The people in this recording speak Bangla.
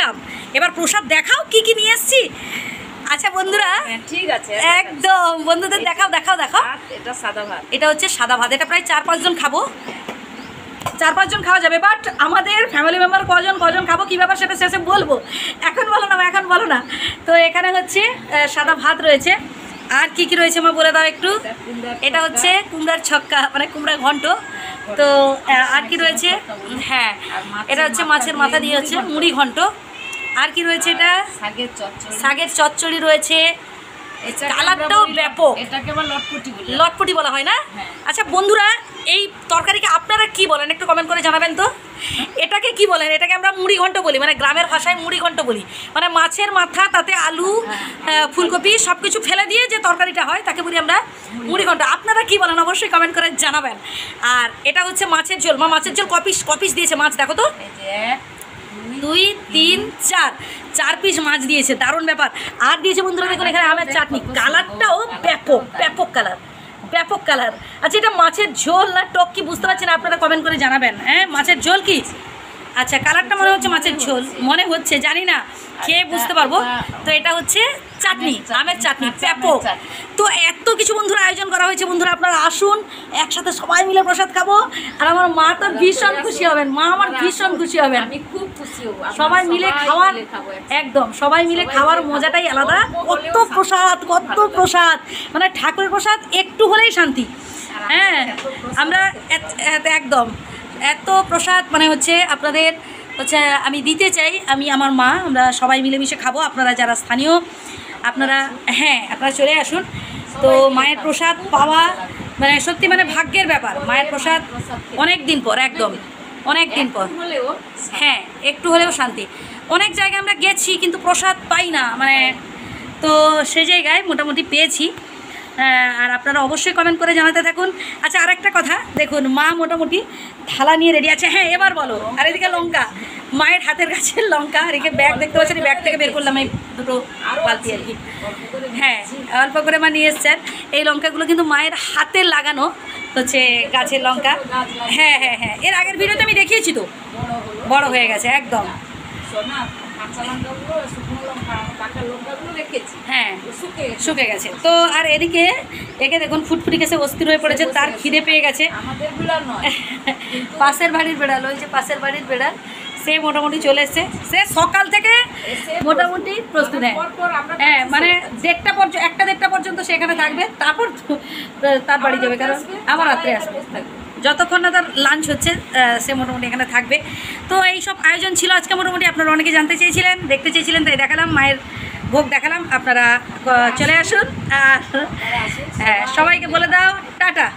দিলাম, এবার প্রসাদ দেখাও কি কি নিয়ে এসছি। আচ্ছা বন্ধুরা, ঠিক আছে, একদম বন্ধুদের দেখাও দেখাও দেখাও। এটা সাদা ভাত, এটা হচ্ছে সাদা ভাত, এটা প্রায় 4-5 জন খাবো, 4-5 জন খাওয়া যাবে। বাট আমাদের ফ্যামিলি মেম্বার কজন খাবো কী ব্যাপার সেটা শেষে বলবো, এখন বলো না, এখন বলো না। তো এখানে হচ্ছে সাদা ভাত রয়েছে, আর কি কি রয়েছে মা বলে দাও একটু। এটা হচ্ছে কুমড়ার ছক্কা, মানে কুমড়া ঘন্ট। তো আর কি রয়েছে, হ্যাঁ এটা হচ্ছে মাছের মাথা দিয়ে হচ্ছে মুড়ি ঘন্ট। আর কি রয়েছে, এটা শাকের চচ্চড়ি রয়েছে, কালারটাও ব্যাপক, এটাকে আবার লটপটি বলে, লটপটি বলা হয় না? আচ্ছা বন্ধুরা, এই তরকারিকে আপনারা কি বলেন একটু কমেন্ট করে জানাবেন তো। এটাকে কি বলেন? এটাকে আমরা মুড়ি ঘন্ট বলি, মানে গ্রামের ভাষায় মুড়ি ঘন্ট বলি, মানে মাছের মাথা তাতে আলু ফুলকপি সব কিছু ফেলে দিয়ে যে তরকারিটা হয় তাকে বলি আমরা মুড়ি ঘন্ট। আপনারা কি বলেন অবশ্যই কমেন্ট করে জানাবেন। আর এটা হচ্ছে মাছের ঝোল। মা মাছের ঝোল কপিস দিয়েছে মাছ, দেখো তো, 2, 3, 4 পিস মাছ দিয়েছে, দারুণ ব্যাপার। আর দিয়েছে বন্ধুরা দেখুন এখানে আমের চাটনি, কালারটাও ব্যাপক কালার। আচ্ছা এটা মাছের ঝোল না টক কি বুঝতে পারছেন, আপনারা কমেন্ট করে জানাবেন। হ্যাঁ মাছের ঝোল কি? আচ্ছা কালারটা মনে হচ্ছে মাছের ঝোল, মনে হচ্ছে, জানি না, খেয়ে বুঝতে পারবো। তো এটা হচ্ছে চাটনি, আমের চাটনি, ব্যাপক। তো এত কিছু বন্ধুরা আয়োজন করা হয়েছে। বন্ধুরা আপনারা আসুন, একসাথে সবাই মিলে প্রসাদ খাবো। আর আমার মা তো ভীষণ খুশি হবেন, মা আমার ভীষণ খুশি হবেন, আমি খুব খুশি হব। সবাই মিলে খাওয়ার, একদম সবাই মিলে খাওয়ার মজাটাই আলাদা। কত প্রসাদ, মানে ঠাকুরের প্রসাদ একটু হলেই শান্তি। হ্যাঁ আমরা একদম এত প্রসাদ মানে হচ্ছে আপনাদের হচ্ছে আমি দিতে চাই, আমি আমার মা, আমরা সবাই মিলেমিশে খাবো। আপনারা যারা স্থানীয় আপনারা, হ্যাঁ আপনারা চলে আসুন। তো মায়ের প্রসাদ পাওয়া মানে সত্যি মানে ভাগ্যের ব্যাপার। মায়ের প্রসাদ অনেক দিন পর, একদম অনেক দিন পর, হ্যাঁ একটু হলেও শান্তি। অনেক জায়গায় আমরা গেছি কিন্তু প্রসাদ পাই না, মানে তো সেই জায়গায় মোটামুটি পেয়েছি। আর আপনারা অবশ্যই কমেন্ট করে জানাতে থাকুন। আচ্ছা আরেকটা কথা দেখুন, মা মোটামুটি থালা নিয়ে রেডি আছে। হ্যাঁ এবার বলো। আর এদিকে লঙ্কা, মায়ের হাতের কাছে লঙ্কা, আর এদিকে ব্যাগ দেখতে পাচ্ছেন, ব্যাগ থেকে বের করলাম এই দুটো বালতি আর কি। হ্যাঁ অল্প করে মা নিয়ে এসছেন। এই লঙ্কাগুলো কিন্তু মায়ের হাতে লাগানো হচ্ছে গাছের লঙ্কা। হ্যাঁ এর আগের ভিডিওতে আমি দেখিয়েছি, তো বড় হয়ে গেছে একদম। হ্যাঁ শুকে গেছে। তো আর এদিকে দেখুন ফুটফুটি গেছে, অস্থির হয়ে পড়েছে, তার খিদে পেয়ে গেছে। পাশের বাড়ির বেড়াল, ওই যে পাশের বাড়ির বেড়াল, সে মোটামুটি চলে এসছে, সে সকাল থেকে মোটামুটি প্রস্তুত। হ্যাঁ মানে 1টা পর্যন্ত সে এখানে থাকবে, তারপর তার বাড়ি যাবে, কারণ আবার রাত্রে আসবে। যতক্ষণ না তার লাঞ্চ হচ্ছে সে মোটামুটি এখানে থাকবে। তো এই সব আয়োজন ছিল আজকে। মোটামুটি আপনারা অনেকে জানতে চেয়েছিলেন, দেখতে চেয়েছিলেন, তাই দেখালাম, মায়ের ভোগ দেখালাম। আপনারা চলে আসুন আর হ্যাঁ সবাইকে বলে দাও টাটা।